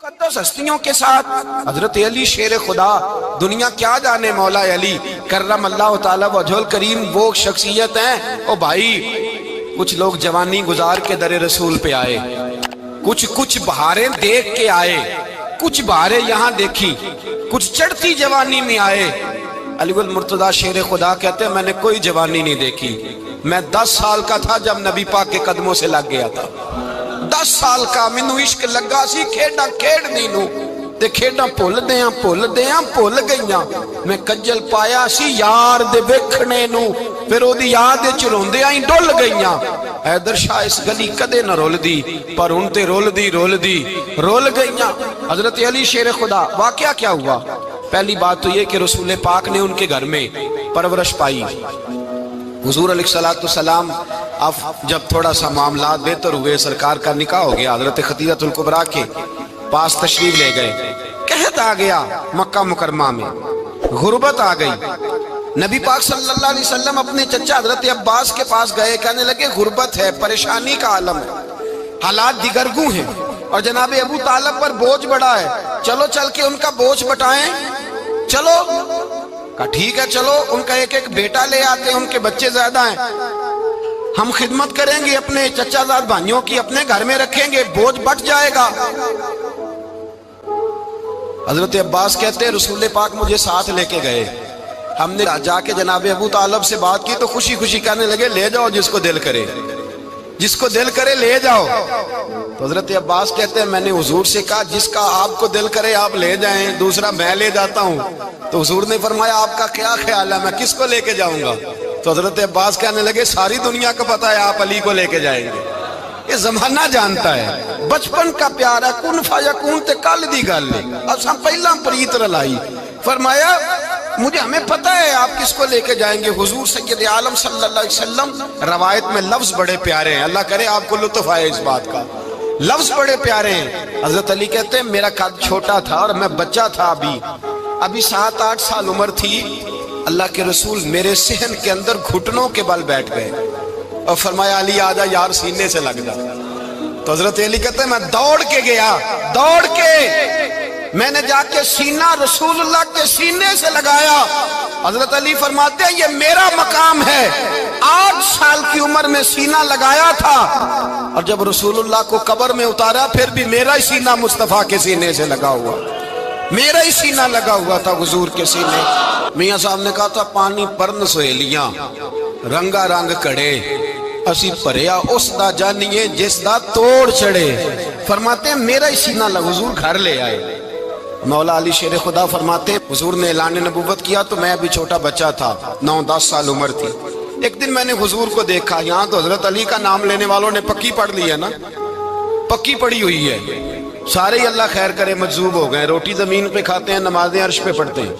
مقدس ہستیوں کے ساتھ حضرت علی شیر خدا، دنیا کیا جانے مولا علی کرم اللہ تعالی وجہ الکریم، وہ شخصیت ہیں۔ او بھائی، کچھ لوگ جوانی گزار کے در رسول پہ آئے، کچھ بہاریں دیکھ کے آئے، کچھ بہاریں یہاں دیکھی، کچھ چڑھتی جوانی میں آئے۔ علی المرتضیٰ شیر خدا کہتے ہیں میں نے کوئی جوانی نہیں دیکھی، میں 10 سال کا تھا جب نبی پاک کے قدموں سے لگ گیا تھا۔ 10 سال کا مینوں عشق لگا سی، کھیڈاں کھیڈنی نو تے کھیڈاں بھول گئیاں، میں کجل پایا سی یار دے ویکھنے نو، پھر او دی یاد وچ روندیاں ہی ڈل گئیاں۔ حیدر شاہ اس گلی کدے نہ رول دی، پر ہن تے رول گئیاں۔ حضرت علی شیر خدا، واقعہ کیا ہوا؟ پہلی بات تو یہ کہ رسول پاک نے ان کے گھر میں پرورش پائی۔ حضور علیہ السلام اب جب تھوڑا سا معاملات بہتر ہوئے، سرکار کا نکاح ہو گیا، حضرت خدیجہ الکبریٰ کے پاس تشریف لے گئے۔ قحط آ گیا مکہ مکرمہ میں، غربت آ گئی۔ نبی پاک صلی اللہ علیہ وسلم اپنے چچا حضرت عباس کے پاس گئے، کہنے لگے غربت ہے، پریشانی کا عالم ہے، حالات دیگرگوں ہیں، اور جناب ابو طالب پر بوجھ بڑا ہے، چلو چل کے ان کا بوجھ بٹائیں۔ چلو کہا ٹھیک ہے، چلو ان کا ایک بیٹا لے آتے ہیں، ان کے بچے زیادہ ہیں، ہم خدمت کریں گے اپنے چچا زاد بھائیوں کی، اپنے گھر میں رکھیں گے، بوجھ بٹ جائے گا۔ حضرت عباس کہتے ہیں رسول پاک مجھے ساتھ لے کے گئے، ہم نے جا کے جناب ابو طالب سے بات کی تو خوشی خوشی کہنے لگے لے جاؤ جس کو دل کرے لے جاؤ۔ تو حضرت عباس کہتے ہیں میں نے حضور سے کہا جس کا آپ کو دل کرے آپ لے جائیں، دوسرا میں لے جاتا ہوں۔ تو حضور نے فرمایا آپ کا کیا خیال ہے، میں کس کو لے کے جاؤں گا؟ تو حضرت عباس کہنے لگے ساری دنیا کو پتا ہے آپ علی کو لے کے جائیں گے، یہ زمانہ جانتا ہے، بچپن کا پیار ہے، کن فیکون تے کل دی گل ہے، اب ہم پہلا پریت رلائی۔ فرمایا ہمیں پتہ ہے آپ کس کو لے کے جائیں گے، حضور سید عالم صلی اللہ علیہ وسلم۔ روایت میں لفظ بڑے پیارے ہیں، اللہ کرے آپ کو لطف آئے اس بات کا، لفظ بڑے پیارے ہیں۔ حضرت علی کہتے ہیں میرا قد چھوٹا تھا اور میں بچہ تھا، ابھی 7-8 سال عمر تھی، اللہ کے رسول میرے صحن کے اندر گھٹنوں کے بل بیٹھ گئے اور فرمایا علی آجا یار سینے سے لگ جا۔ تو حضرت علی کہتے ہیں میں دوڑ کے گیا، میں نے جا کے سینہ رسول اللہ کے سینے سے لگایا۔ حضرت علی فرماتے ہیں یہ میرا مقام ہے، 8 سال کی عمر میں سینہ لگایا تھا، اور جب رسول اللہ کو قبر میں اتارا پھر بھی میرا ہی سینہ مصطفیٰ کے سینے سے لگا ہوا، میرا ہی سینہ لگا ہوا تھا حضور کے سینے۔ میاں صاحب نے کہا تھا پانی پرن سہیلیاں رنگا رنگ کڑے، اسی پریا اس دا جانیے جس دا توڑ چڑھے۔ فرماتے ہیں میرا ہی سینہ لگا، حضور گھر لے آئے۔ مولا علی شیر خدا فرماتے ہیں حضور نے اعلان نبوت کیا تو میں ابھی چھوٹا بچہ تھا، 9-10 سال عمر تھی۔ ایک دن میں نے حضور کو دیکھا، یہاں تو حضرت علی کا نام لینے والوں نے پکی پڑھ لی ہے نا، پکی پڑھی ہوئی ہے، سارے ہی اللہ خیر کرے مجذوب ہو گئے، روٹی زمین پہ کھاتے ہیں، نمازیں عرش پہ پڑھتے ہیں،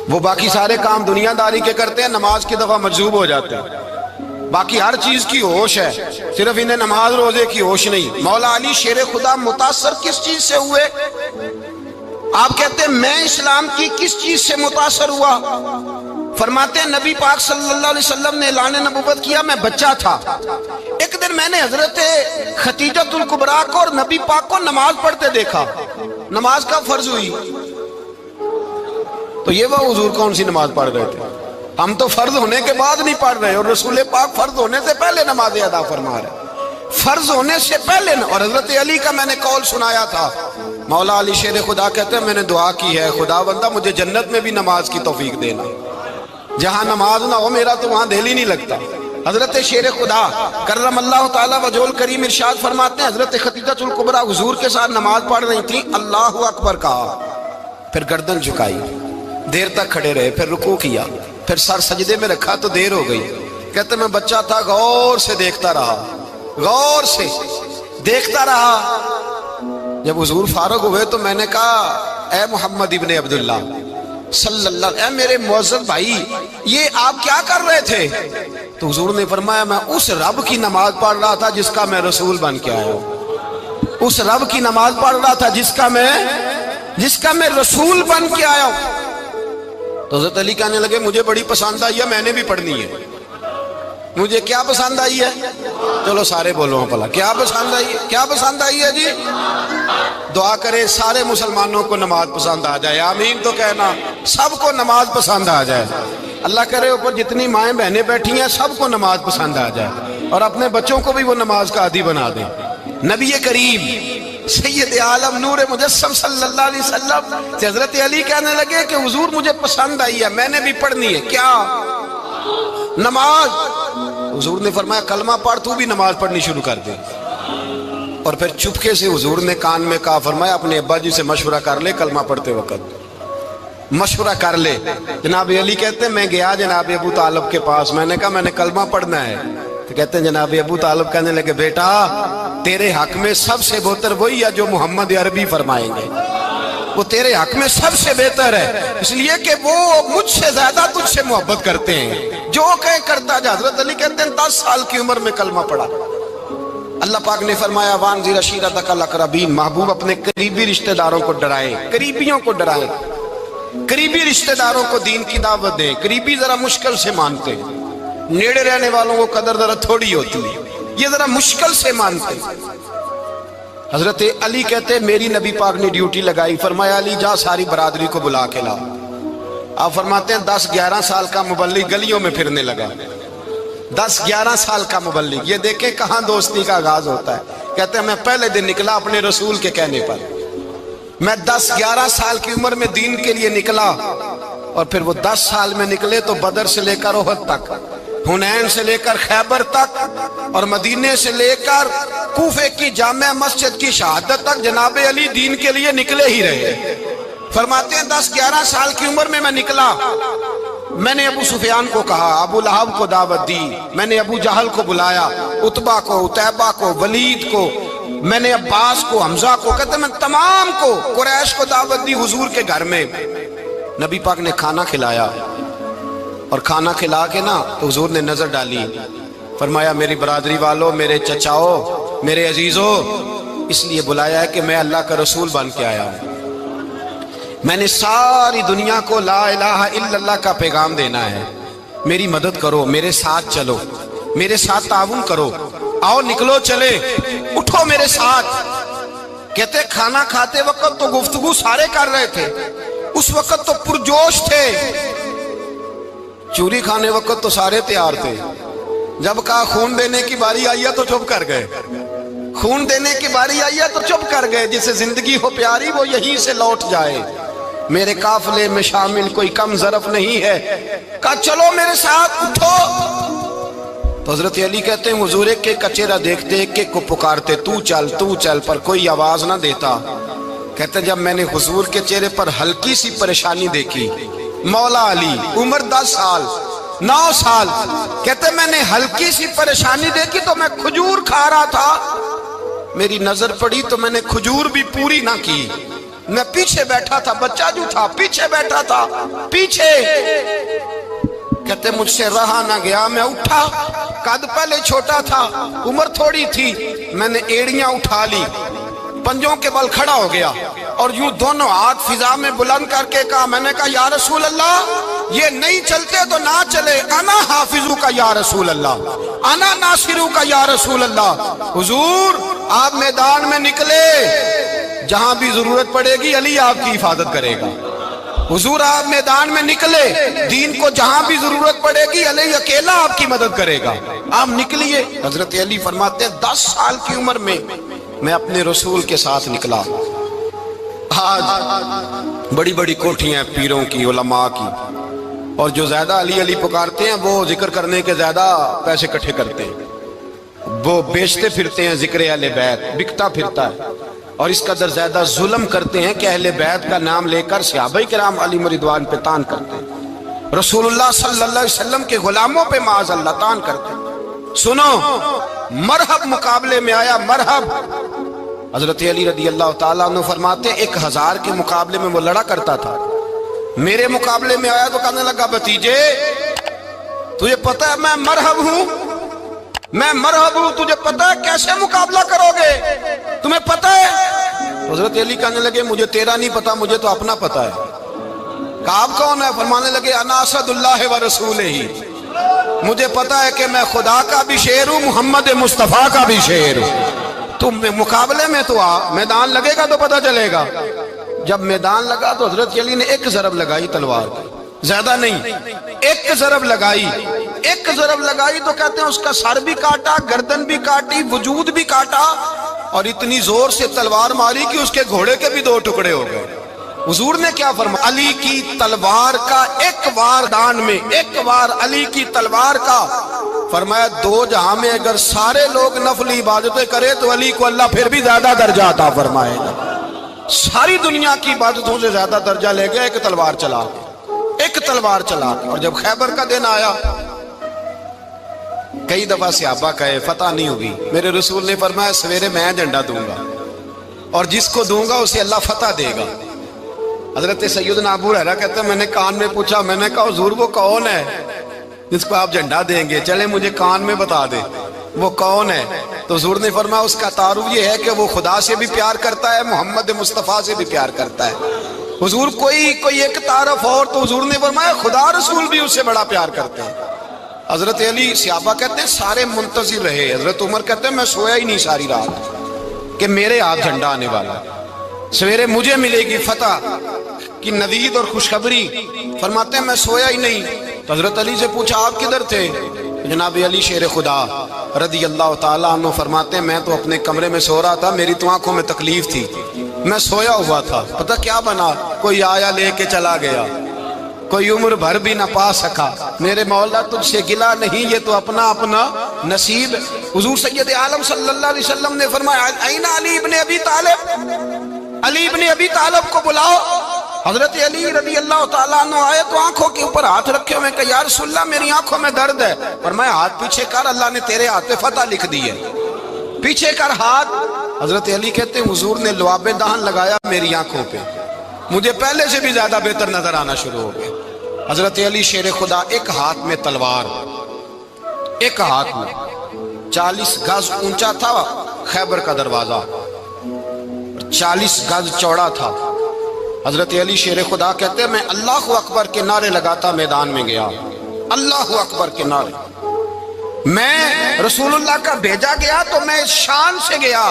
وہ باقی سارے کام دنیا داری کے کرتے ہیں، نماز کی دفعہ مجذوب ہو جاتے ہیں، باقی ہر چیز کی ہوش ہے، صرف انہیں نماز روزے کی ہوش نہیں۔ مولا علی شیر خدا متاثر کس چیز سے ہوئے؟ آپ کہتے ہیں میں اسلام کی کس چیز سے متاثر ہوا؟ فرماتے ہیں نبی پاک صلی اللہ علیہ وسلم نے اعلان نبوت کیا، میں بچہ تھا، ایک دن میں نے حضرت خدیجہ الکبریٰ کو اور نبی پاک کو نماز پڑھتے دیکھا۔ نماز کب فرض ہوئی؟ تو یہ وہ حضور کون سی نماز پڑھ رہے تھے؟ ہم تو فرض ہونے کے بعد نہیں پڑھ رہے، اور رسول پاک فرض ہونے سے پہلے نماز ادا فرما رہے، فرض ہونے سے پہلے۔ اور حضرت علی کا میں نے قول سنایا تھا، مولا علی شیر خدا کہتے ہیں میں نے دعا کی ہے خدا بندہ مجھے جنت میں بھی نماز کی توفیق دینا، جہاں نماز نہ ہو میرا تو وہاں دل ہی نہیں لگتا۔ حضرت شیر خدا کرم اللہ تعالی وجہ الکریم ارشاد فرماتے ہیں حضرت خدیجہ الکبریٰ حضور کے ساتھ نماز پڑھ رہی تھی، اللہ اکبر کہا، پھر گردن جھکائی، دیر تک کھڑے رہے، پھر رکوع کیا، پھر سر سجدے میں رکھا تو دیر ہو گئی۔ کہتے میں بچہ تھا، غور سے دیکھتا رہا، جب حضور فارغ ہوئے تو میں نے کہا اے محمد ابن عبداللہ صلی اللہ علیہ، اے میرے معزز بھائی یہ آپ کیا کر رہے تھے؟ تو حضور نے فرمایا میں اس رب کی نماز پڑھ رہا تھا جس کا میں رسول بن کے آیا ہوں، اس رب کی نماز پڑھ رہا تھا جس کا میں رسول بن کے آیا ہوں۔ تو حضرت علی کہنے لگے مجھے بڑی پسند آئی ہے، میں نے بھی پڑھنی ہے۔ مجھے کیا پسند آئی ہے؟ چلو سارے بولو پلا کیا پسند آئی ہے؟ کیا پسند آئی ہے جی؟ دعا کرے سارے مسلمانوں کو نماز پسند آ جائے، آمین تو کہنا، سب کو نماز پسند آ جائے۔ اللہ کرے اوپر جتنی مائیں بہنیں بیٹھی ہیں سب کو نماز پسند آ جائے، اور اپنے بچوں کو بھی وہ نماز کا عادی بنا دیں۔ نبی کریم سید عالم نور مجسم صلی اللہ علیہ وسلم سے حضرت علی کہنے لگے کہ حضور مجھے پسند آئی ہے، میں نے بھی پڑھنی ہے۔ کیا؟ نماز۔ حضور نے فرمایا کلمہ پڑھ، تو بھی نماز پڑھنی شروع کر دے۔ اور پھر چپکے سے حضور نے کان میں کہا، فرمایا اپنے ابا جی سے مشورہ کر لے کلمہ پڑھتے وقت، مشورہ کر لے۔ جناب علی کہتے ہیں میں گیا جناب ابو طالب کے پاس، میں نے کہا میں نے کلمہ پڑھنا ہے، تو کہتے ہیں جناب ابو طالب کہنے لگے بیٹا تیرے حق میں سب سے بہتر وہی ہے جو محمد عربی فرمائیں گے، وہ تیرے حق میں سب سے بہتر ہے، اس لیے کہ وہ مجھ سے زیادہ تجھ سے محبت کرتے ہیں، جو کہے کرتا جا۔ حضرت علی کہتے ہیں 10 سال کی عمر میں کلمہ پڑھا۔ اللہ پاک نے فرمایا وانذر عشیرتک الاقربین، محبوب اپنے قریبی رشتہ داروں کو ڈرائیں، قریبیوں کو ڈرائیں، قریبی رشتہ داروں کو دین کی دعوت دیں۔ قریبی ذرا مشکل سے مانتے ہیں، نیڑے رہنے والوں کو قدر ذرا تھوڑی ہوتی ہے، یہ ذرا مشکل سے مانتے ہیں۔ حضرت علی کہتے میری نبی پاک نے ڈیوٹی لگائی، فرمایا علی جا ساری برادری کو بلا کے لا۔ آپ فرماتے ہیں 10-11 سال کا مبلغ گلیوں میں پھرنے لگا، 10-11 سال کا مبلغ، یہ دیکھیں کہاں دوستی کا آغاز ہوتا ہے۔ کہتے ہیں میں پہلے دن نکلا اپنے رسول کے کہنے پر، میں 10-11 سال کی عمر میں دین کے لیے نکلا، اور پھر وہ 10 سال میں نکلے تو بدر سے لے کر احد تک، حنین سے لے کر خیبر تک، اور مدینے سے لے کر کوفے کی جامع مسجد کی شہادت تک جناب علی دین کے لیے نکلے ہی رہے۔ فرماتے ہیں 10-11 سال کی عمر میں نکلا، میں نے ابو سفیان کو کہا، ابو لہب کو دعوت دی، میں نے ابو جہل کو بلایا، عتبہ کو، عتیبہ کو، ولید کو، میں نے عباس کو، حمزہ کو، کہتے میں تمام کو، قریش کو دعوت دی حضور کے گھر میں۔ نبی پاک نے کھانا کھلایا، اور کھانا کھلا کے نا تو حضور نے نظر ڈالی، فرمایا میری برادری والوں، میرے چچاؤ، میرے عزیزوں، اس لیے بلایا ہے کہ میں اللہ کا رسول بن کے آیا ہوں، میں نے ساری دنیا کو لا الہ الا اللہ کا پیغام دینا ہے، میری مدد کرو، میرے ساتھ چلو، میرے ساتھ تعاون کرو، آؤ نکلو چلے، اٹھو میرے ساتھ۔ کہتے کھانا کھاتے وقت تو گفتگو سارے کر رہے تھے، اس وقت تو پرجوش تھے، چوری کھانے وقت تو سارے تیار تھے، جب کہا خون دینے کی باری آئی ہے تو چپ کر گئے، خون دینے کی باری آئی ہے تو چپ کر گئے، جسے زندگی ہو پیاری وہ یہیں سے لوٹ جائے، میرے قافلے میں شامل کوئی کم ظرف نہیں ہے، کہا چلو میرے ساتھ اٹھو۔ تو حضرت علی کہتے ہیں حضور ایک ایک کا چہرہ دیکھتے ایک ایک کو پکارتے، تو چل، پر کوئی آواز نہ دیتا۔ کہتے جب میں نے حضور کے چہرے پر ہلکی سی پریشانی دیکھی، مولا علی عمر 10 سال 9 سال، کہتے میں نے ہلکی سی پریشانی دیکھی تو میں کھجور کھا رہا تھا، میری نظر پڑی تو میں نے کھجور بھی پوری نہ کی، میں پیچھے بیٹھا تھا، بچہ جو تھا پیچھے بیٹھا تھا، پیچھے۔ کہتے مجھ سے رہا نہ گیا، میں اٹھا، قد پہلے چھوٹا تھا، عمر تھوڑی تھی، میں نے ایڑیاں اٹھا لی، پنجوں کے بل کھڑا ہو گیا، اور یوں دونوں ہاتھ فضا میں بلند کر کے کہا، میں نے کہا یا رسول اللہ یہ نہیں چلتے تو نہ چلے، انا حافظو کا یا رسول اللہ، انا ناصرو کا یا رسول اللہ۔ حضور آپ میدان میں نکلے، جہاں بھی ضرورت پڑے گی علی آپ کی حفاظت کرے گا، حضور آپ میدان میں نکلے، دین کو جہاں بھی ضرورت پڑے گی علی اکیلا آپ کی مدد کرے گا، آپ نکلیے۔ حضرت علی فرماتے ہیں 10 سال کی عمر میں میں اپنے رسول کے ساتھ نکلا۔ آج بڑی بڑی کوٹھیاں پیروں کی، علماء کی، اور جو زیادہ علی علی پکارتے ہیں وہ ذکر کرنے کے زیادہ پیسے اکٹھے کرتے ہیں، وہ بیچتے پھرتے ہیں ذکر اہل بیت، بکتا پھرتا ہے، اور اس قدر زیادہ ظلم کرتے ہیں کہ اہل بیت کا نام لے کر صحابہ کرام علی رضوان پہ تان کرتے ہیں، رسول اللہ صلی اللہ علیہ وسلم کے غلاموں پہ معاذ اللہ تان کرتے ہیں۔ سنو مرحب مقابلے میں آیا، مرحب۔ حضرت علی رضی اللہ تعالیٰ عنہ فرماتے 1000 کے مقابلے میں وہ لڑا کرتا تھا، میرے مقابلے میں آیا تو کہنے لگا بھتیجے تجھے پتہ ہے میں مرحب ہوں، میں مرحب ہوں، تجھے پتہ ہے کیسے مقابلہ کرو گے، تمہیں پتہ ہے؟ حضرت علی کہنے لگے مجھے تیرا نہیں پتا، مجھے تو اپنا پتا ہے۔ کہا آپ کون ہے؟ فرمانے لگے انا اسد اللہ و رسولہ، مجھے پتا ہے کہ میں خدا کا بھی شیر ہوں، محمد مصطفیٰ کا بھی شیر ہوں۔ تم مقابلے میں تو آ، میدان لگے گا تو پتہ چلے گا۔ جب میدان لگا تو حضرت علی نے ایک ضرب لگائی تلوار کی، زیادہ نہیں، ایک ضرب لگائی۔ ایک ضرب لگائی تو کہتے ہیں اس کا سر بھی کاٹا، گردن بھی کاٹی، وجود بھی کاٹا، اور اتنی زور سے تلوار ماری کہ اس کے گھوڑے کے بھی 2 ٹکڑے ہو گئے۔ حضور نے کیا فرمایا؟ علی کی تلوار کا ایک وار دان میں، ایک وار علی کی تلوار کا، فرمایا 2 جہاں میں اگر سارے لوگ نفلی عبادتیں کرے تو علی کو اللہ پھر بھی زیادہ درجہ عطا فرمائے گا۔ ساری دنیا کی عبادتوں سے زیادہ درجہ لے گیا ایک تلوار چلا کے، ایک تلوار چلا کے۔ اور جب خیبر کا دن آیا، کئی دفعہ صحابہ کہے فتح نہیں ہوگی، میرے رسول نے فرمایا سویرے میں جھنڈا دوں گا، اور جس کو دوں گا اسے اللہ فتح دے گا۔ حضرت سیدنا ابو ہریرہ کہتے ہیں میں نے کان میں پوچھا، میں نے کہا حضور وہ کون ہے جس کو آپ جھنڈا دیں گے؟ چلے مجھے کان میں بتا دے وہ کون ہے۔ تو حضور نے فرمایا اس کا تعارف یہ ہے کہ وہ خدا سے بھی پیار کرتا ہے، محمد مصطفیٰ سے بھی پیار کرتا ہے۔ حضور کوئی ایک تعارف اور، تو حضور نے فرمایا خدا رسول بھی اس سے بڑا پیار کرتے ہیں۔ حضرت علی، صحابہ کہتے ہیں سارے منتظر رہے۔ حضرت عمر کہتے ہیں میں سویا ہی نہیں ساری رات کہ میرے ہاتھ جھنڈا آنے والا، سویرے مجھے ملے گی فتح کی نوید اور خوشخبری۔ فرماتے ہیں میں سویا ہی نہیں۔ تو حضرت علی سے پوچھا آپ کدھر تھے؟ جناب علی شیر خدا رضی اللہ تعالیٰ عنہ فرماتے ہیں میں تو اپنے کمرے میں سو رہا تھا، میری تو آنکھوں میں تکلیف تھی، میں سویا ہوا تھا، پتہ کیا بنا؟ کوئی آیا لے کے چلا گیا، کوئی عمر بھر بھی نہ پا سکا۔ میرے مولا تجھ سے گلا نہیں، یہ تو اپنا اپنا نصیب۔ حضور سید عالم صلی اللہ علیہ وسلم نے فرمایا این علی ابن ابی طالب، علی ابن ابی طالب کو بلاؤ۔ حضرت علی رضی اللہ تعالیٰ عنہ آئے تو آنکھوں کے اوپر ہاتھ رکھے ہوئے کہ یا رسول اللہ میری آنکھوں میں درد ہے۔ فرمایا ہاتھ پیچھے کر، اللہ نے تیرے ہاتھ پہ فتح لکھ دی ہے، پیچھے کر ہاتھ۔ حضرت علی کہتے ہیں حضور نے لعاب دہن لگایا میری آنکھوں پہ، مجھے پہلے سے بھی زیادہ بہتر نظر آنا شروع ہو گیا۔ حضرت علی شیر خدا، ایک ہاتھ میں تلوار، ایک ہاتھ میں 40 گز اونچا تھا خیبر کا دروازہ، 40 گز چوڑا تھا۔ حضرت علی شیر خدا کہتے ہیں میں اللہ اکبر کے نعرے لگاتا میدان میں گیا، اللہ اکبر کے نعرے۔ میں رسول اللہ کا بھیجا گیا تو میں شان سے گیا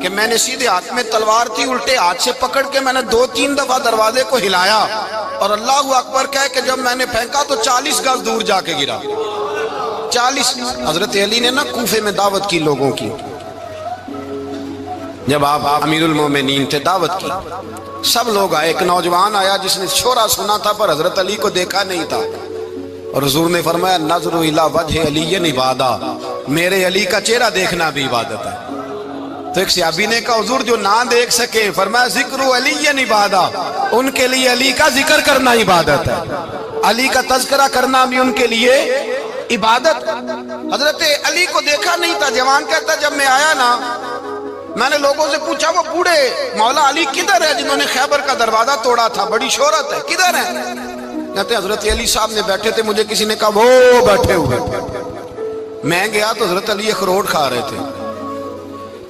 کہ میں نے سیدھے ہاتھ میں تلوار تھی، الٹے ہاتھ سے پکڑ کے میں نے 2-3 دفعہ دروازے کو ہلایا اور اللہ اکبر کہہ کہ جب میں نے پھینکا تو 40 گز دور جا کے گرا، 40۔ حضرت علی نے نا کوفے میں دعوت کی لوگوں کی، جب آپ امیر المومنین تھے، دعوت کی، سب لوگ آئے۔ ایک نوجوان آیا جس نے شورا سنا تھا پر حضرت علی کو دیکھا نہیں تھا، اور حضور نے فرمایا نظر الی وجہ علی عبادہ، میرے علی کا چہرہ دیکھنا بھی عبادت ہے۔ تو ایک صحابی نے کہا حضور جو نہ دیکھ سکے، فرمایا ذکر علی عبادہ، ان کے لیے علی کا ذکر کرنا عبادت ہے، علی کا تذکرہ کرنا بھی ان کے لیے عبادت۔ حضرت علی کو دیکھا نہیں تھا۔ جوان کہتا جب میں آیا نا، میں نے لوگوں سے پوچھا وہ بوڑھے مولا علی کدھر ہے جنہوں نے خیبر کا دروازہ توڑا تھا، بڑی شہرت ہے، کدھر ہے؟ کہتے حضرت علی صاحب نے بیٹھے تھے، مجھے کسی نے کہا وہ بیٹھے ہوئے۔ میں گیا تو حضرت علی اخروٹ کھا رہے تھے،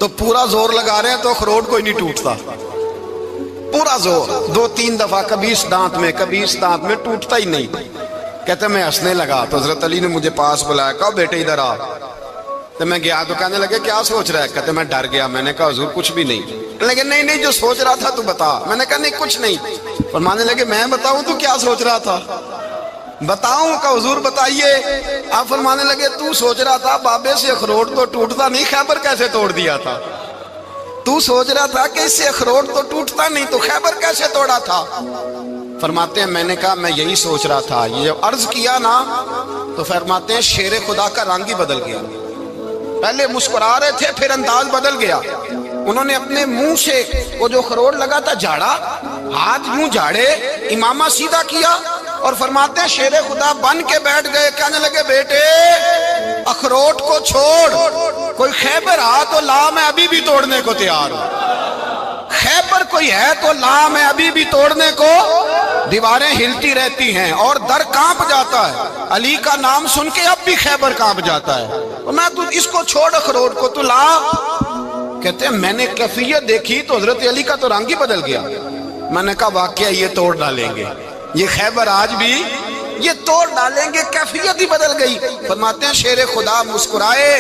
تو پورا زور لگا رہے ہیں تو اخروٹ کوئی نہیں ٹوٹتا، پورا زور 2-3 دفعہ، کبھی اس دانت میں کبھی اس دانت میں، ٹوٹتا ہی نہیں۔ کہتے میں ہنسنے لگا تو حضرت علی نے مجھے پاس بلایا، کہا بیٹے ادھر آ۔ تو میں گیا تو کہنے لگے کیا سوچ رہا ہے؟ کہتے میں ڈر گیا۔ میں نے کہا حضور کچھ بھی نہیں۔ لیکن نہیں جو سوچ رہا تھا تو بتا۔ میں نے کہا نہیں کچھ نہیں۔ فرمانے لگے میں بتاؤں تو کیا سوچ رہا تھا؟ بتاؤں؟ کہ حضور بتائیے۔ آپ فرمانے لگے تو سوچ رہا تھا بابے سے اخروٹ تو ٹوٹتا نہیں، خیبر کیسے توڑ دیا تھا؟ تو سوچ رہا تھا کہ اس سے اخروٹ تو ٹوٹتا نہیں تو خیبر کیسے توڑا تھا؟ فرماتے ہیں میں نے کہا میں یہی سوچ رہا تھا۔ یہ جب عرض کیا نا تو فرماتے ہیں شیر خدا کا رنگ ہی بدل گیا، پہلے مسکرا رہے تھے پھر انداز بدل گیا۔ انہوں نے اپنے منہ سے وہ جو خروٹ لگا تھا جھاڑا، ہاتھ یوں جھاڑے، امامہ سیدھا کیا، اور فرماتے ہیں شیر خدا بن کے بیٹھ گئے۔ کہنے لگے بیٹے اخروٹ کو چھوڑ، کوئی خیبر آ تو لا، میں ابھی بھی توڑنے کو تیار ہوں۔ خیبر کوئی ہے تو لا، میں ابھی بھی توڑنے کو۔ دیواریں ہلتی رہتی ہیں اور در کانپ جاتا ہے، علی کا نام سن کے اب بھی خیبر کانپ جاتا ہے۔ میں تو اس کو چھوڑ اخروٹ کو تو لا۔ کہتے ہیں میں نے کیفیت دیکھی تو حضرت علی کا تو رنگ ہی بدل گیا۔ میں نے کہا واقعہ یہ توڑ ڈالیں گے، یہ خیبر آج بھی یہ توڑ ڈالیں گے، کیفیت ہی بدل گئی۔ فرماتے ہیں شیر خدا مسکرائے،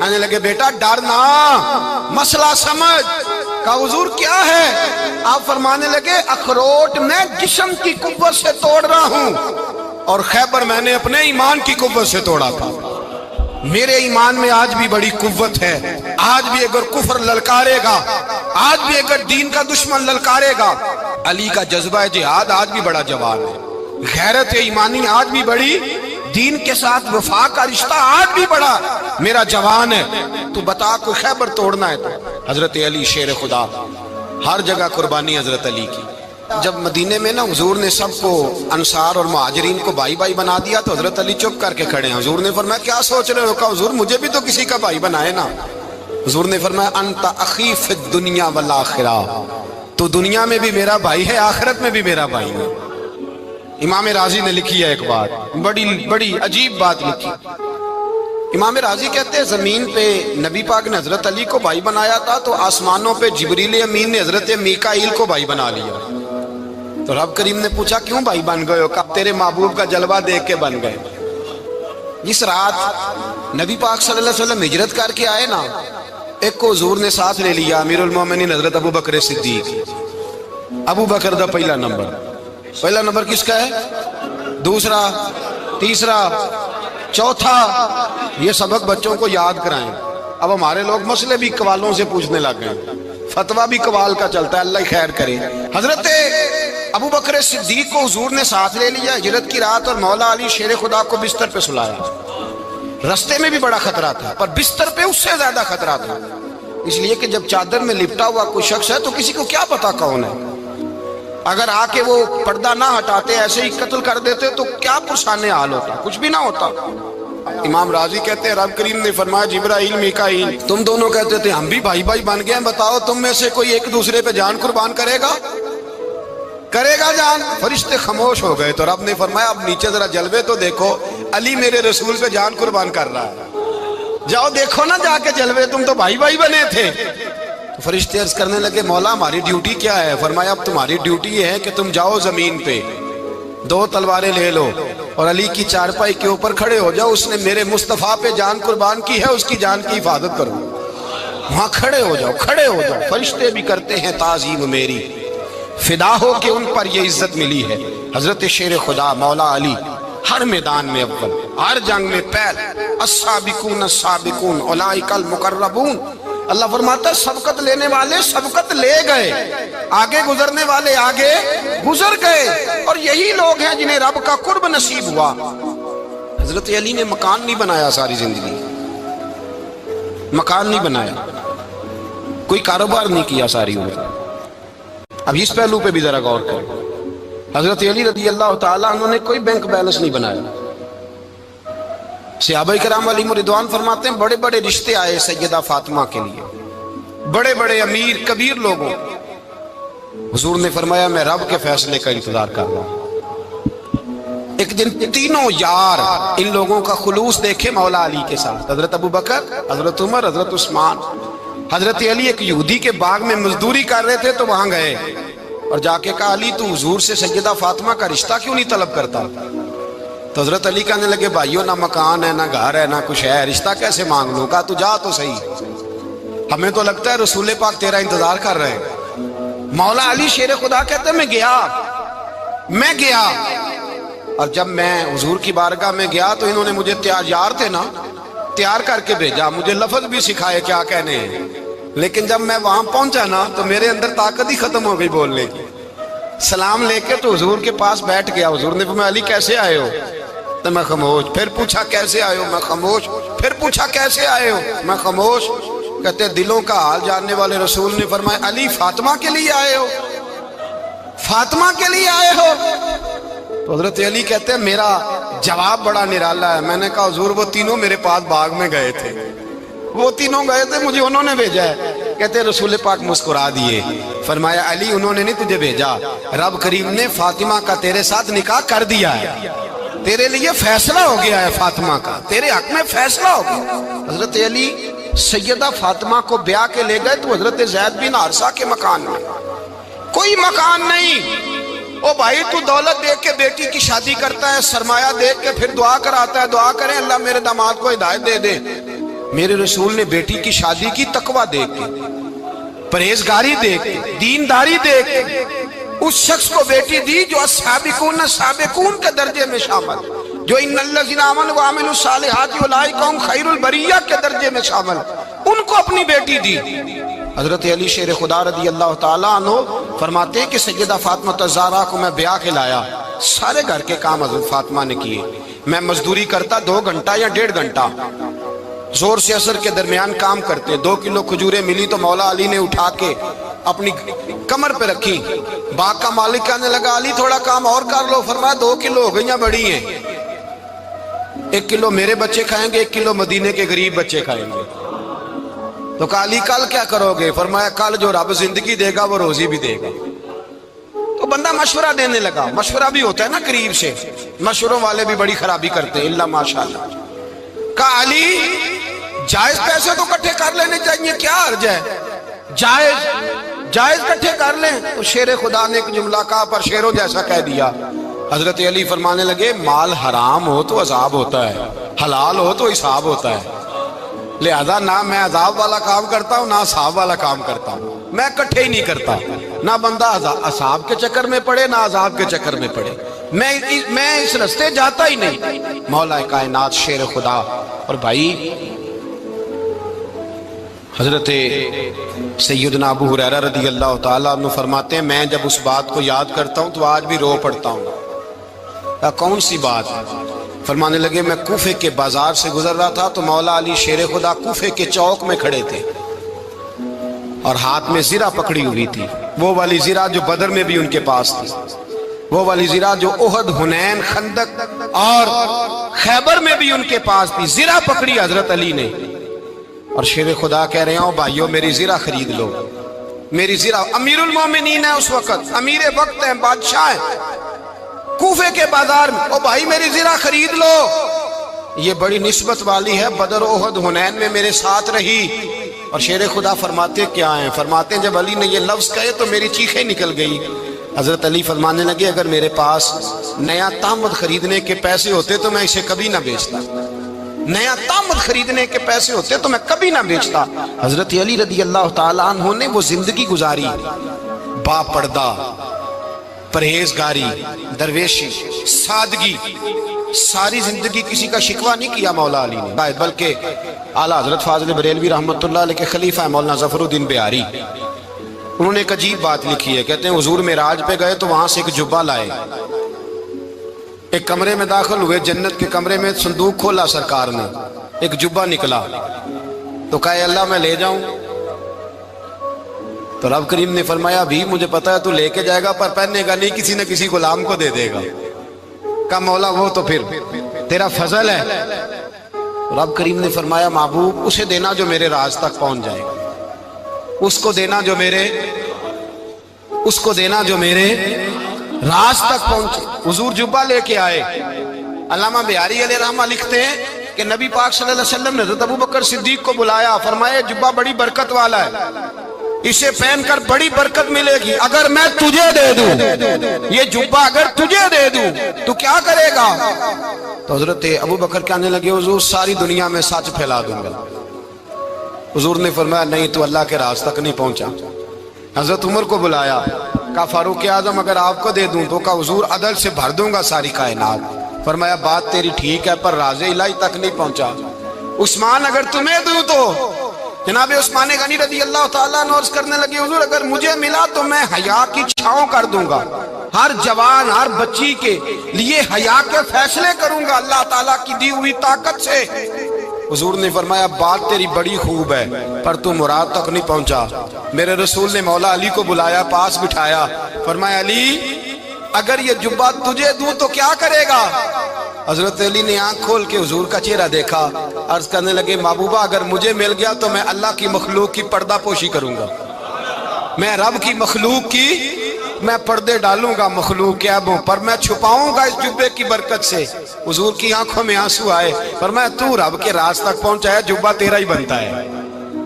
کہنے لگے بیٹا ڈرنا، مسئلہ سمجھ۔ کہا حضور کیا ہے؟ آپ فرمانے لگے اخروٹ میں جسم کی قوت سے توڑ رہا ہوں، اور خیبر میں نے اپنے ایمان کی قوت سے توڑا تھا۔ میرے ایمان میں آج بھی بڑی قوت ہے، آج بھی اگر کفر للکارے گا، آج بھی اگر دین کا دشمن للکارے گا، علی کا جذبہ جہاد آج بھی بڑا جوان ہے، غیرت ایمانی آج بھی بڑی، دین کے ساتھ وفا کا رشتہ آج بھی بڑا میرا جوان ہے۔ تو بتا کوئی خیبر توڑنا ہے تو حضرت علی شیر خدا، ہر جگہ قربانی حضرت علی کی۔ جب مدینے میں نا حضور نے سب کو انصار اور مہاجرین کو بھائی بھائی بنا دیا تو حضرت علی چپ کر کے کھڑے ہیں۔ حضور نے فرمایا کیا سوچ رہے ہو؟ کہا حضور مجھے بھی تو کسی کا بھائی بنائے نا۔ حضور نے فرمایا انت اخی فی الدنیا والآخرہ، تو دنیا میں بھی میرا بھائی ہے، آخرت میں بھی میرا بھائی ہے۔ امام راضی نے لکھی ہے ایک بات، بڑی عجیب بات لکھی۔ امام راضی کہتے ہیں زمین پہ نبی پاک نے حضرت علی کو بھائی بنایا تھا تو آسمانوں پہ جبریل امین نے حضرت میکائیل کو بھائی بنا لیا۔ تو رب کریم نے پوچھا کیوں بھائی بن گئے ہو؟ کہا تیرے محبوب کا جلوہ دیکھ کے بن گئے۔ جس رات نبی پاک صلی اللہ علیہ وسلم ہجرت کر کے آئے نا، ایک کو حضور نے ساتھ لے لیا، امیر المومنین حضرت ابو بکر صدیق۔ ابو بکر دا پہلا نمبر کس کا ہے؟ دوسرا، تیسرا، چوتھا۔ یہ سبق بچوں کو یاد کرائیں۔ اب ہمارے لوگ مسئلے بھی قوالوں سے پوچھنے لگ گئے، فتویٰ بھی قوال کا چلتا ہے، اللہ خیر کرے۔ حضرت ابو بکر صدیق کو حضور نے ساتھ لے لیا ہجرت کی رات، اور مولا علی شیر خدا کو بستر پہ سلایا۔ رستے میں بھی بڑا خطرہ تھا، پر بستر پہ اس سے زیادہ خطرہ تھا، اس لیے کہ جب چادر میں لپٹا ہوا کوئی شخص ہے تو کسی کو کیا پتا کون ہے، اگر آ کے وہ پردہ نہ ہٹاتے ایسے ہی قتل کر دیتے تو کیا پرسانے حال ہوتا، کچھ بھی نہ ہوتا۔ امام راضی کہتے ہیں رب کریم نے فرمایا جبرائیل میکائیل تم دونوں کہتے تھے ہم بھی بھائی بھائی بن گئے ہیں، بتاؤ تم میں سے کوئی ایک دوسرے پہ جان قربان کرے گا جان؟ فرشتے خاموش ہو گئے۔ تو رب نے فرمایا اب نیچے ذرا جلوے تو دیکھو، علی میرے رسول پہ جان قربان کر رہا ہے، جاؤ دیکھو نا جا کے جلوے، تم تو بھائی بھائی بنے تھے۔ تو فرشتے عرض کرنے لگے مولا ہماری ڈیوٹی کیا ہے؟ فرمایا اب تمہاری ڈیوٹی یہ ہے کہ تم جاؤ زمین پہ 2 تلواریں لے لو اور علی کی چارپائی کے اوپر کھڑے ہو جاؤ، اس نے میرے مصطفیٰ پہ جان قربان کی ہے، اس کی جان کی حفاظت کرو۔ وہاں کھڑے ہو جاؤ۔ فرشتے بھی کرتے ہیں تعظیم میری، فدا ہو کہ ان پر یہ عزت ملی ہے۔ حضرت شیر خدا مولا علی ہر میدان میں اول، ہر جنگ میں پہل، السابقون السابقون اولئک المقربون۔ اللہ فرماتا ہے سبقت لینے والے سبقت لے گئے، آگے گزرنے والے آگے گزر گئے، اور یہی لوگ ہیں جنہیں رب کا قرب نصیب ہوا۔ حضرت علی نے مکان نہیں بنایا، ساری زندگی مکان نہیں بنایا، کوئی کاروبار نہیں کیا ساری عمر۔ اب اس پہلو پہ بھی ذرا غور کریں، حضرت علی رضی اللہ تعالیٰ انہوں نے کوئی بینک بیلنس نہیں بنایا۔ صحابہ کرام علیہم رضوان فرماتے ہیں بڑے بڑے رشتے آئے سیدہ فاطمہ کے لیے، بڑے بڑے امیر کبیر لوگوں، حضور نے فرمایا میں رب کے فیصلے کا انتظار کر رہا ہوں۔ ایک دن تینوں یار ان لوگوں کا خلوص دیکھے مولا علی کے ساتھ، حضرت ابو بکر، حضرت عمر، حضرت عثمان۔ حضرت علی ایک یہودی کے باغ میں مزدوری کر رہے تھے تو وہاں گئے اور جا کے کہا علی تو حضور سے سیدہ فاطمہ کا رشتہ کیوں نہیں طلب کرتا؟ تو حضرت علی کہنے لگے بھائیو نہ مکان ہے نہ گھر ہے نہ کچھ ہے، رشتہ کیسے مانگ لوں؟ کہا تو جا تو صحیح، ہمیں تو لگتا ہے رسول پاک تیرا انتظار کر رہے ہیں۔ مولا علی شیر خدا کہتے ہیں میں گیا اور جب میں حضور کی بارگاہ میں گیا تو انہوں نے مجھے یار تھے نا تیار کر کے بھیجا، مجھے لفظ بھی سکھائے کیا کہنے ہیں، لیکن جب میں وہاں پہنچا نا تو میرے اندر طاقت ہی ختم ہو گئی بولنے کی۔ سلام لے کے تو حضور کے پاس بیٹھ گیا، حضور نے فرمایا علی کیسے آئے ہو؟ تو میں خاموش، پھر پوچھا کیسے آئے ہو؟ میں خاموش، پھر پوچھا کیسے آئے ہو؟ میں خاموش۔ کہتے دلوں کا حال جاننے والے رسول نے فرمایا علی فاطمہ کے لیے آئے ہو؟ فاطمہ کے لیے آئے ہو؟ تو حضرت علی کہتے ہیں میرا جواب بڑا نرالا ہے، میں نے کہا حضور وہ تینوں میرے پاس باغ میں گئے تھے، وہ تینوں گئے تھے، مجھے انہوں نے بھیجا ہے۔ کہتے ہیں رسول پاک مسکرا دیے، فرمایا علی انہوں نے نہیں تجھے بھیجا، رب کریم نے فاطمہ کا تیرے ساتھ نکاح کر دیا ہے، تیرے لیے فیصلہ ہو گیا ہے فاطمہ کا، تیرے حق میں فیصلہ ہو گیا۔ حضرت علی سیدہ فاطمہ کو بیاہ کے لے گئے تو حضرت زید بن حارثہ کے مکان میں، کوئی مکان نہیں، او بھائی تو دولت دیکھ کے بیٹی کی شادی کرتا ہے، سرمایہ دیکھ کے پھر دعا کراتا ہے، دعا کریں اللہ میرے داماد کو ہدایت دے دے۔ میرے رسول نے بیٹی کی شادی کی تقوی دیکھ کے، پرہیزگاری دیکھ کے، دینداری دیکھ کے، اس شخص کو بیٹی دی جو السابقون سابقون کے درجے میں شامل، جو ان الذین آمنوا وعملوا الصالحات اولئک هم خیر البریہ کے درجے میں شامل، ان کو اپنی بیٹی دی۔ حضرت علی شیر خدا رضی اللہ تعالیٰ عنہ فرماتے ہیں کہ سیدہ فاطمہ الزہرا کو میں بیاہ کے لایا، سارے گھر کے کام حضرت فاطمہ نے کیے، میں مزدوری کرتا 2 گھنٹہ یا 1.5 گھنٹہ، زور سے عصر کے درمیان کام کرتے، 2 کلو کھجوریں ملی تو مولا علی نے اٹھا کے اپنی کمر پہ رکھی، باغ کا مالک کہنے لگا علی تھوڑا کام اور کر لو، فرمایا 2 کلو ہو گئیں بڑی ہیں، 1 کلو میرے بچے کھائیں گے، 1 کلو مدینے کے غریب بچے کھائیں گے۔ تو کہا علی کل کیا کرو گے؟ فرمایا کل جو رب زندگی دے گا وہ روزی بھی دے گا۔ تو بندہ مشورہ دینے لگا، مشورہ بھی ہوتا ہے نا قریب سے، مشوروں والے بھی بڑی خرابی کرتے ہیں اللہ ماشاءاللہ۔ کہا علی جائز پیسے تو کٹھے کر لینے چاہیے، کیا حرج ہے، جائز کٹھے کر لیں۔ تو شیر خدا نے ایک جملہ کہا پر شیروں جیسا کہہ دیا۔ حضرت علی فرمانے لگے مال حرام ہو تو عذاب ہوتا ہے، حلال ہو تو حساب ہوتا ہے، لہذا نہ میں عذاب والا کام کرتا ہوں نہ حساب والا کام کرتا ہوں، میں کٹھے ہی نہیں کرتا، نہ بندہ حساب کے چکر میں پڑے نہ عذاب کے چکر میں پڑے، میں اس رستے جاتا ہی نہیں۔ مولا کائنات شیر خدا۔ اور بھائی حضرت سیدنا ابو ہریرہ رضی اللہ تعالیٰ عنہ فرماتے ہیں میں جب اس بات کو یاد کرتا ہوں تو آج بھی رو پڑتا ہوں۔ کون سی بات؟ فرمانے لگے میں کوفے کے بازار سے گزر رہا تھا تو مولا علی شیر خدا کوفے کے چوک میں کھڑے تھے اور ہاتھ میں زرہ پکڑی ہوئی تھی، وہ والی زرہ جو بدر میں بھی ان کے پاس تھی، وہ والی زرہ جو احد، حنین، خندق اور خیبر میں بھی ان کے پاس تھی، زرہ پکڑی حضرت علی نے اور شیر خدا کہہ رہے ہیں بھائیو میری زرہ خرید لو، میری زرہ۔ امیر المومنین ہے اس وقت، امیر وقت ہیں، بادشاہ ہیں، کوفے کے بازار میں، او بھائی میری زرہ خرید لو، یہ بڑی نسبت والی ہے، بدر، احد، حنین میں میرے ساتھ رہی۔ اور شیر خدا فرماتے کیا ہیں؟ فرماتے ہیں جب علی نے یہ لفظ کہے تو میری چیخیں نکل گئی۔ حضرت علی فرمانے لگے اگر میرے پاس نیا تامد خریدنے کے پیسے ہوتے تو میں اسے کبھی نہ بیچتا، نیا تامد خریدنے کے پیسے ہوتے تو میں کبھی نہ بیچتا۔ حضرت علی رضی اللہ تعالیٰ عنہ نے وہ زندگی گزاری، با پردہ، پرہیزگاری، درویشی، سادگی، ساری زندگی کسی کا شکوہ نہیں کیا مولا علی نے، بلکہ اعلیٰ حضرت فاضل بریلوی رحمۃ اللہ علیہ کے خلیفہ مولانا ظفر الدین بہاری، انہوں نے ایک عجیب بات لکھی ہے، کہتے ہیں حضور معراج پہ گئے تو وہاں سے ایک جبہ لائے، ایک کمرے میں داخل ہوئے، جنت کے کمرے میں صندوق کھولا سرکار نے، ایک جبہ نکلا تو کہا اللہ میں لے جاؤں؟ تو رب کریم نے فرمایا ابھی مجھے پتا ہے تو لے کے جائے گا پر پہننے گا نہیں، کسی نہ کسی غلام کو دے دے گا۔ کہا مولا وہ تو پھر تیرا فضل ہے۔ رب کریم نے فرمایا محبوب اسے دینا جو میرے راز تک پہنچ جائے گا، اس کو دینا جو میرے راز تک پہنچے۔ حضور جبہ لے کے آئے۔ علامہ بہاری علیہ رحمہ لکھتے ہیں کہ نبی پاک صلی اللہ علیہ وسلم نے حضرت ابوبکر صدیق کو بلایا، فرمایا جبہ بڑی برکت والا ہے، اسے پہن کر بڑی برکت ملے گی، اگر میں تجھے دے دوں یہ جبہ، اگر تجھے دے دوں تو کیا کرے گا؟ تو حضرت ابوبکر کہنے لگے حضور ساری دنیا میں سچ پھیلا دوں گا۔ حضور نے فرمایا نہیں تو اللہ کے راز تک نہیں پہنچا۔ حضرت عمر کو بلایا، کہا فاروق اعظم اگر آپ کو دے دوں تو کہا حضور عدل سے بھر دوں گا ساری کائنات۔ فرمایا بات تیری ٹھیک ہے پر راز الہی تک نہیں پہنچا۔ عثمان اگر تمہیں دوں تو جناب عثمان غنی رضی اللہ تعالیٰ عنہ عرض کرنے لگے حضور اگر مجھے ملا تو میں حیا کی چھاؤں کر دوں گا، ہر جوان ہر بچی کے لیے حیا کے فیصلے کروں گا اللہ تعالیٰ کی دی ہوئی طاقت سے۔ حضور نے فرمایا بات تیری بڑی خوب ہے پر تو مراد تک نہیں پہنچا۔ میرے رسول نے مولا علی کو بلایا، پاس بٹھایا، فرمایا علی اگر یہ جبہ تجھے دوں تو کیا کرے گا؟ حضرت علی نے آنکھ کھول کے حضور کا چہرہ دیکھا، عرض کرنے لگے محبوبہ اگر مجھے مل گیا تو میں اللہ کی مخلوق کی پردہ پوشی کروں گا، میں رب کی مخلوق کی میں پردے ڈالوں گا مخلوق کے عیبوں پر، میں چھپاؤں گا اس جبے کی برکت سے۔ حضور کی آنکھوں میں آنسو آئے، فرمایا تو رب کے راز تک پہنچا ہے، جبہ تیرا ہی بنتا ہے،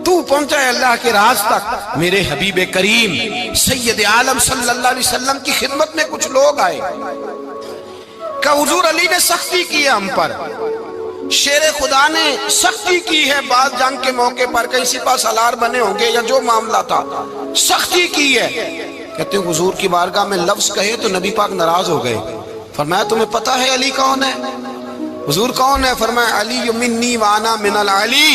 تو پہنچا ہے اللہ کے راز تک۔ میرے حبیب کریم سید عالم صلی اللہ علیہ وسلم کی خدمت میں کچھ لوگ آئے کہ حضور علی نے سختی کی ہے ہم پر، شیر خدا نے سختی کی ہے، بعض جنگ کے موقع پر کہیں سپہ سالار بنے ہوں گے یا جو معاملہ تھا، سختی کی ہے۔ کہتے ہیں حضور کی بارگاہ میں لفظ کہے تو نبی پاک ناراض ہو گئے۔ فرمایا تمہیں پتہ ہے علی کون ہے؟ حضور کون ہے؟ فرمایا علی منی وانا من العلی،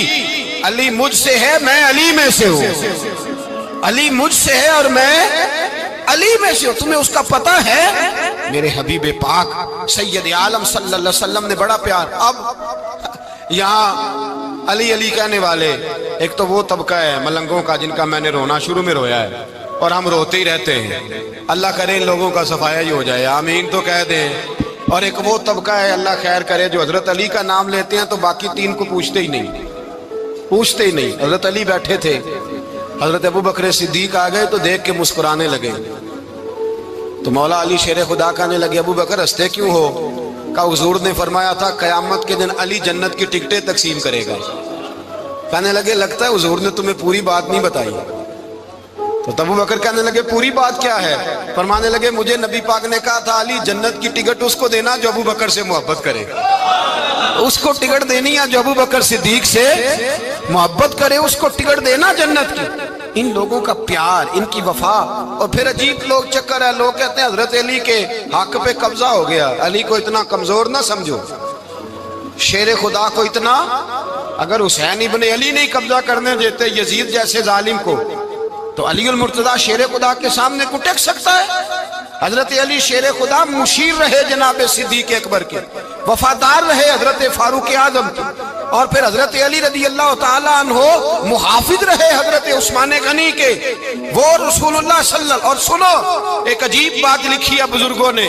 علی مجھ سے ہے میں علی میں سے ہوں، علی مجھ سے ہے اور میں علی میں سے ہوں، تمہیں اس کا پتہ ہے؟ میرے حبیب پاک سید عالم صلی اللہ علیہ وسلم نے بڑا پیار۔ اب یہاں علی علی کہنے والے ایک تو وہ طبقہ ہے ملنگوں کا جن کا میں نے رونا شروع میں رویا ہے اور ہم روتے ہی رہتے ہیں، اللہ کرے ان لوگوں کا صفایا ہی ہو جائے، آمین تو کہہ دیں۔ اور ایک وہ طبقہ ہے اللہ خیر کرے جو حضرت علی کا نام لیتے ہیں تو باقی تین کو پوچھتے ہی نہیں، پوچھتے ہی نہیں۔ حضرت علی بیٹھے تھے، حضرت ابو بکر صدیق آ گئے تو دیکھ کے مسکرانے لگے، تو مولا علی شیر خدا کہنے لگے ابو بکر ہنستے کیوں ہو؟ کہ حضور نے فرمایا تھا قیامت کے دن علی جنت کی ٹکٹیں تقسیم کرے گا۔ کہنے لگے لگتا ہے حضور نے تمہیں پوری بات نہیں بتائی۔ تو ابو بکر کہنے لگے پوری بات کیا ہے؟ فرمانے لگے مجھے نبی پاک نے کہا تھا علی جنت کی ٹکٹ اس کو دینا جو ابو بکر سے محبت کرے، اس کو ٹکٹ دینی ہے جو ابو بکر صدیق سے محبت کرے، اس کو ٹکٹ دینا جنت کی۔ ان لوگوں کا پیار، ان کی وفا۔ اور پھر عجیب لوگ چکر ہے، لوگ کہتے ہیں حضرت علی کے حق پہ قبضہ ہو گیا، علی کو اتنا کمزور نہ سمجھو، شیر خدا کو اتنا، اگر حسین ابن علی نہیں قبضہ کرنے دیتے یزید جیسے ظالم کو تو علی المرتضیٰ شیر خدا کے سامنے کو ٹک سکتا ہے؟ حضرت علی شیر خدا مشیر رہے جناب صدیق اکبر کے، وفادار رہے حضرت فاروق اعظم کے، اور پھر حضرت علی رضی اللہ تعالیٰ عنہ محافظ رہے حضرت عثمان غنی کے، وہ رسول اللہ صلی اللہ۔ اور سنو ایک عجیب بات لکھی ہے بزرگوں نے،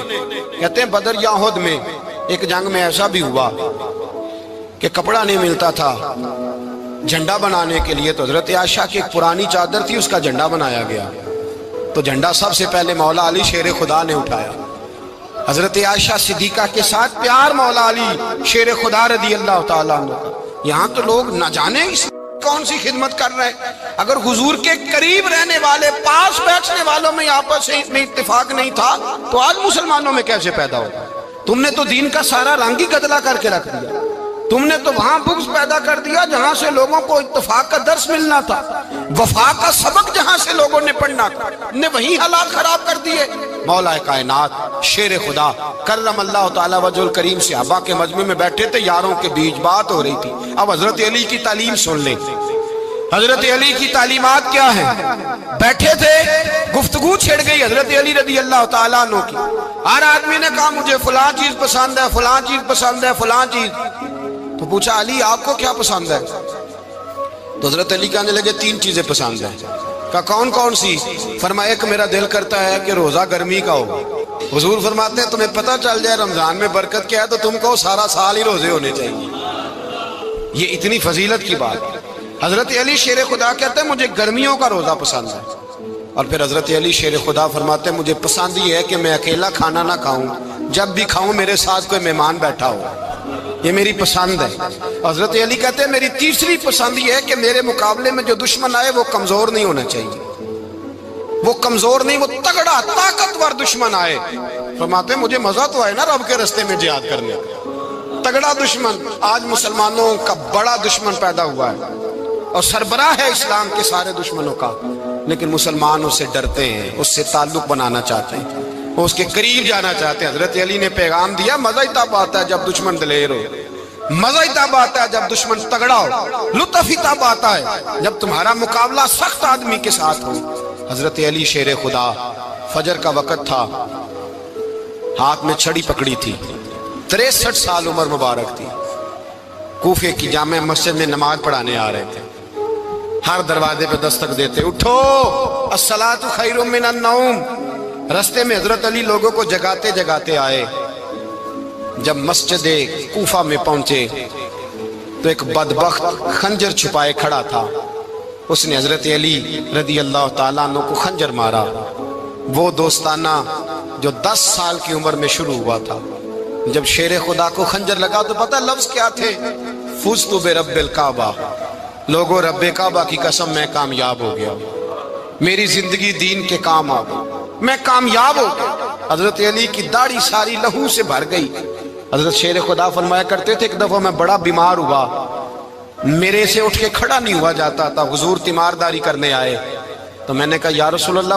کہتے ہیں بدر یا احد میں ایک جنگ میں ایسا بھی ہوا کہ کپڑا نہیں ملتا تھا جھنڈا بنانے کے لیے، تو حضرت عائشہ کی ایک پرانی چادر تھی اس کا جھنڈا بنایا گیا، تو جھنڈا سب سے پہلے مولا علی شیر خدا نے اٹھایا۔ حضرت عائشہ صدیقہ کے ساتھ پیار مولا علی شیر خدا رضی اللہ تعالیٰ عنہ کا۔ یہاں تو لوگ نہ جانے اس کون سی خدمت کر رہے ہیں، اگر حضور کے قریب رہنے والے پاس بیٹھنے والوں میں آپس میں اتفاق نہیں تھا تو آج مسلمانوں میں کیسے پیدا ہوگا؟ تم نے تو دین کا سارا رنگ ہی گدلا کر کے رکھ دیا، تم نے تو وہاں بغض پیدا کر دیا جہاں سے لوگوں کو اتفاق کا درس ملنا تھا، وفا کا سبق جہاں سے لوگوں نے پڑھنا تھا، نے وہی حالات خراب کر دیے۔ مولا کائنات شیر خدا کرم اللہ تعالی وجہ الکریم صحابہ کے مجمع میں بیٹھے تھے، یاروں کے بیچ بات ہو رہی تھی۔ اب حضرت علی کی تعلیم سن لیں، حضرت علی کی تعلیمات کیا ہیں؟ بیٹھے تھے، گفتگو چھڑ گئی حضرت علی رضی اللہ تعالیٰ عنہ کی، ہر آدمی نے کہا مجھے فلاں چیز پسند ہے، فلاں چیز پسند ہے، فلاں چیز۔ تو پوچھا علی آپ کو کیا پسند ہے؟ تو حضرت علی کہنے لگے تین چیزیں پسند ہیں۔ کہا کون کون سی؟ فرمایا ایک میرا دل کرتا ہے کہ روزہ گرمی کا ہو۔ حضور فرماتے ہیں تمہیں پتہ چل جائے رمضان میں برکت کیا ہے تو تم کو سارا سال ہی روزے ہونے چاہیے، یہ اتنی فضیلت کی بات۔ حضرت علی شیر خدا کہتے ہیں مجھے گرمیوں کا روزہ پسند ہے، اور پھر حضرت علی شیر خدا فرماتے ہیں مجھے پسند یہ ہے کہ میں اکیلا کھانا نہ کھاؤں، جب بھی کھاؤں میرے ساتھ کوئی مہمان بیٹھا ہو، یہ میری پسند ہے۔ حضرت علی کہتے ہیں میری تیسری پسند یہ ہے کہ میرے مقابلے میں جو دشمن آئے وہ کمزور نہیں ہونا چاہیے، وہ کمزور نہیں، وہ تگڑا طاقتور دشمن آئے۔ فرماتے ہیں مجھے مزہ تو آئے نا رب کے رستے میں جہاد کرنے کا، تگڑا دشمن۔ آج مسلمانوں کا بڑا دشمن پیدا ہوا ہے اور سربراہ ہے اسلام کے سارے دشمنوں کا، لیکن مسلمان اس سے ڈرتے ہیں، اس سے تعلق بنانا چاہتے ہیں، وہ اس کے قریب جانا چاہتے ہیں۔ حضرت علی نے پیغام دیا مزہ ہی تب آتا ہے جب دشمن دلیر ہو، مزہ ہی تب آتا ہے جب دشمن تگڑا ہو، لطف ہی تب آتا ہے جب تمہارا مقابلہ سخت آدمی کے ساتھ ہو۔ حضرت علی شیر خدا، فجر کا وقت تھا، ہاتھ میں چھڑی پکڑی تھی، 63 سال عمر مبارک تھی، کوفے کی جامع مسجد میں نماز پڑھانے آ رہے تھے، ہر دروازے پہ دستک دیتے اٹھو الصلاۃ خیر من النوم۔ رستے میں حضرت علی لوگوں کو جگاتے جگاتے آئے، جب مسجد کوفہ میں پہنچے تو ایک بدبخت خنجر چھپائے کھڑا تھا، اس نے حضرت علی رضی اللہ تعالیٰ عنہ کو خنجر مارا، وہ دوستانہ جو 10 سال کی عمر میں شروع ہوا تھا۔ جب شیر خدا کو خنجر لگا تو پتہ لفظ کیا تھے؟ فزت برب الکعبہ، لوگوں رب کعبہ کی قسم میں کامیاب ہو گیا، میری زندگی دین کے کام آ گئی، میں کامیاب ہو گیا۔ حضرت علی کی داڑھی ساری لہو سے بھر گئی۔ حضرت شیر خدا فرمایا کرتے تھے ایک دفعہ میں بڑا بیمار ہوا، میرے سے اٹھ کے کھڑا نہیں ہوا جاتا تھا، حضور تیمارداری کرنے آئے تو میں نے کہا یا رسول اللہ